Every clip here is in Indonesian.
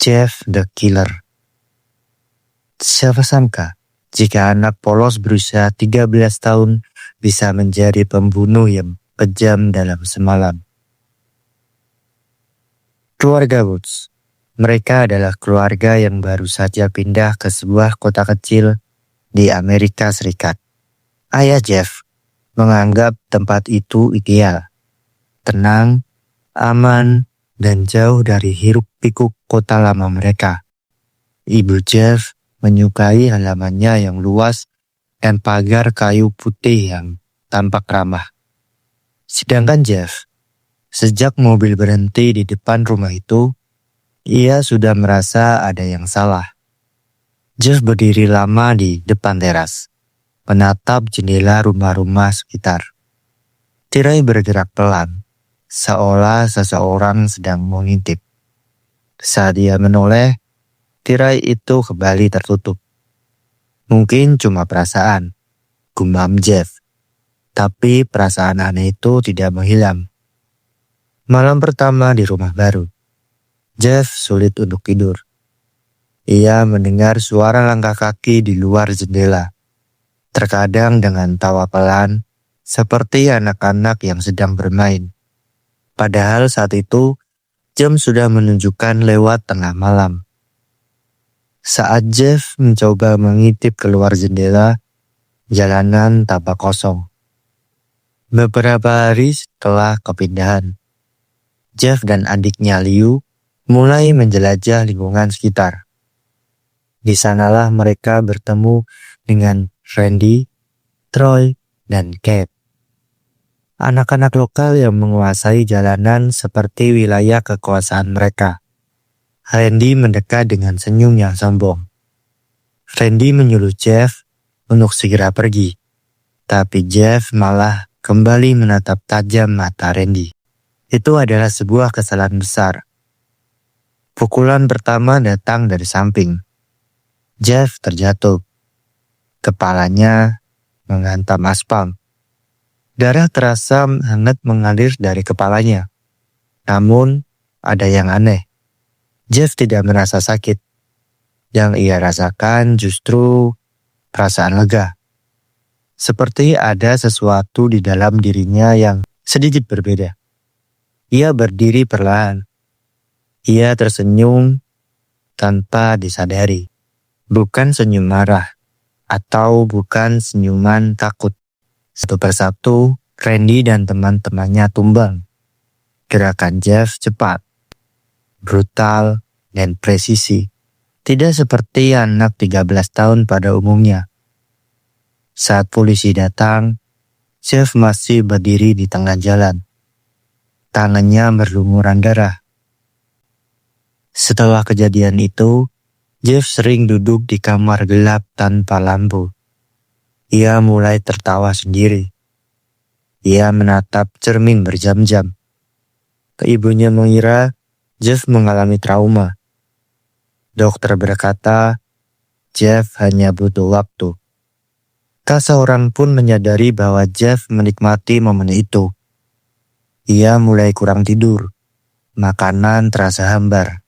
Jeff the Killer. Siapa sangka jika anak polos berusia 13 tahun bisa menjadi pembunuh yang kejam dalam semalam. Keluarga Woods. Mereka adalah keluarga yang baru saja pindah ke sebuah kota kecil di Amerika Serikat. Ayah Jeff menganggap tempat itu ideal, tenang, aman, dan jauh dari hiruk-pikuk kota lama mereka. Ibu Jeff menyukai halamannya yang luas dan pagar kayu putih yang tampak ramah. Sedangkan Jeff, sejak mobil berhenti di depan rumah itu, ia sudah merasa ada yang salah. Jeff berdiri lama di depan teras, menatap jendela rumah-rumah sekitar. Tirai bergerak pelan, seolah seseorang sedang mengintip. Saat ia menoleh, tirai itu kembali tertutup. Mungkin cuma perasaan, gumam Jeff. Tapi perasaan aneh itu tidak menghilang. Malam pertama di rumah baru, Jeff sulit untuk tidur. Ia mendengar suara langkah kaki di luar jendela. Terkadang dengan tawa pelan, seperti anak-anak yang sedang bermain. Padahal saat itu, jam sudah menunjukkan lewat tengah malam. Saat Jeff mencoba mengintip keluar jendela, jalanan tampak kosong. Beberapa hari setelah kepindahan, Jeff dan adiknya Liu mulai menjelajah lingkungan sekitar. Di sanalah mereka bertemu dengan Randy, Troy, dan Kate. Anak-anak lokal yang menguasai jalanan seperti wilayah kekuasaan mereka. Randy mendekat dengan senyum yang sombong. Randy menyuruh Jeff untuk segera pergi. Tapi Jeff malah kembali menatap tajam mata Randy. Itu adalah sebuah kesalahan besar. Pukulan pertama datang dari samping. Jeff terjatuh. Kepalanya menghantam aspal. Darah terasa hangat mengalir dari kepalanya. Namun, ada yang aneh. Jeff tidak merasa sakit. Yang ia rasakan justru perasaan lega. Seperti ada sesuatu di dalam dirinya yang sedikit berbeda. Ia berdiri perlahan. Ia tersenyum tanpa disadari. Bukan senyum marah. Atau bukan senyuman takut. Satu persatu, Randy dan teman-temannya tumbang. Gerakan Jeff cepat, brutal, dan presisi. Tidak seperti anak 13 tahun pada umumnya. Saat polisi datang, Jeff masih berdiri di tengah jalan. Tangannya berlumuran darah. Setelah kejadian itu, Jeff sering duduk di kamar gelap tanpa lampu. Ia mulai tertawa sendiri. Ia menatap cermin berjam-jam. Ibunya mengira Jeff mengalami trauma. Dokter berkata, Jeff hanya butuh waktu. Tak seorang pun menyadari bahwa Jeff menikmati momen itu. Ia mulai kurang tidur. Makanan terasa hambar.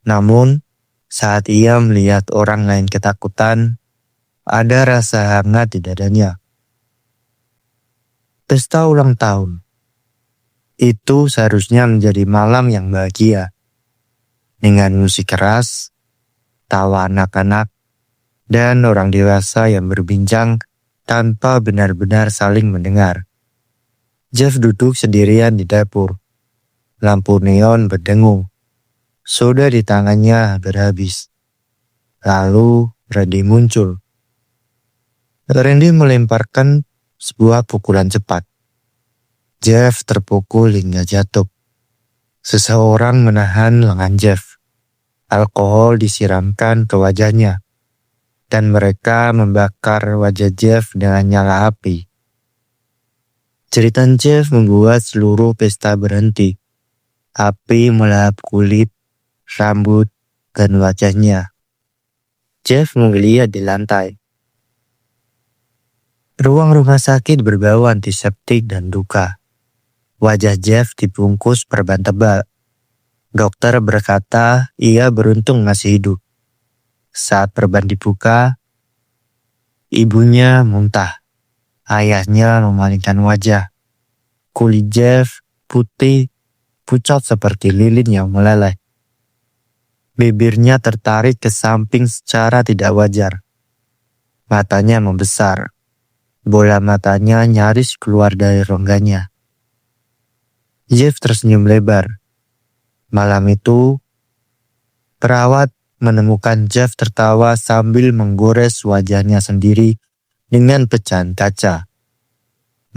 Namun, saat ia melihat orang lain ketakutan, ada rasa hangat di dadanya. Pesta ulang tahun. Itu seharusnya menjadi malam yang bahagia. Dengan musik keras, tawa anak-anak, dan orang dewasa yang berbincang tanpa benar-benar saling mendengar. Jeff duduk sendirian di dapur. Lampu neon berdengung. Soda di tangannya hampir habis. Lalu Randy muncul. Randy melemparkan sebuah pukulan cepat. Jeff terpukul hingga jatuh. Seseorang menahan lengan Jeff. Alkohol disiramkan ke wajahnya. Dan mereka membakar wajah Jeff dengan nyala api. Jeritan Jeff membuat seluruh pesta berhenti. Api melahap kulit, rambut, dan wajahnya. Jeff menggeliat di lantai. Ruang rumah sakit berbau antiseptik dan duka. Wajah Jeff dibungkus perban tebal. Dokter berkata ia beruntung masih hidup. Saat perban dibuka, ibunya muntah. Ayahnya memalingkan wajah. Kulit Jeff putih, pucat seperti lilin yang meleleh. Bibirnya tertarik ke samping secara tidak wajar. Matanya membesar. Bola matanya nyaris keluar dari rongganya. Jeff tersenyum lebar. Malam itu, perawat menemukan Jeff tertawa sambil menggores wajahnya sendiri dengan pecahan kaca.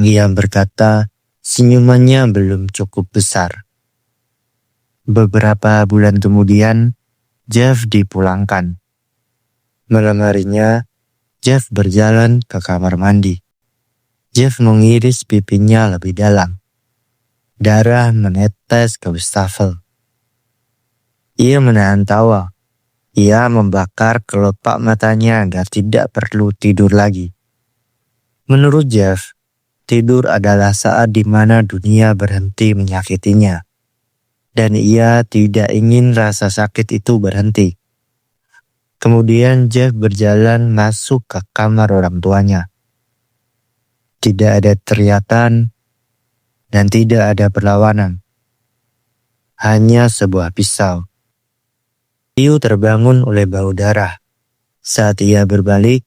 Ia berkata, senyumannya belum cukup besar. Beberapa bulan kemudian, Jeff dipulangkan. Malam harinya, Jeff berjalan ke kamar mandi. Jeff mengiris pipinya lebih dalam. Darah menetes ke wastafel. Ia menahan tawa. Ia membakar kelopak matanya agar tidak perlu tidur lagi. Menurut Jeff, tidur adalah saat di mana dunia berhenti menyakitinya. Dan ia tidak ingin rasa sakit itu berhenti. Kemudian Jeff berjalan masuk ke kamar orang tuanya. Tidak ada teriakan dan tidak ada perlawanan. Hanya sebuah pisau. Liu terbangun oleh bau darah. Saat ia berbalik,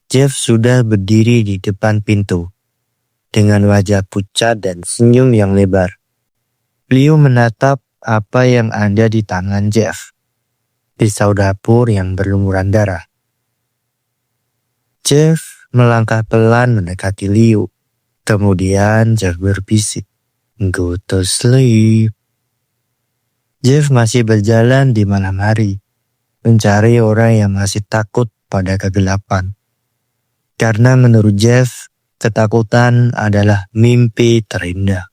Jeff sudah berdiri di depan pintu. Dengan wajah pucat dan senyum yang lebar. Liu menatap apa yang ada di tangan Jeff. Pisau dapur yang berlumuran darah. Jeff melangkah pelan mendekati Liu. Kemudian Jeff berbisik, "Go to sleep." Jeff masih berjalan di malam hari, mencari orang yang masih takut pada kegelapan. Karena menurut Jeff, ketakutan adalah mimpi terindah.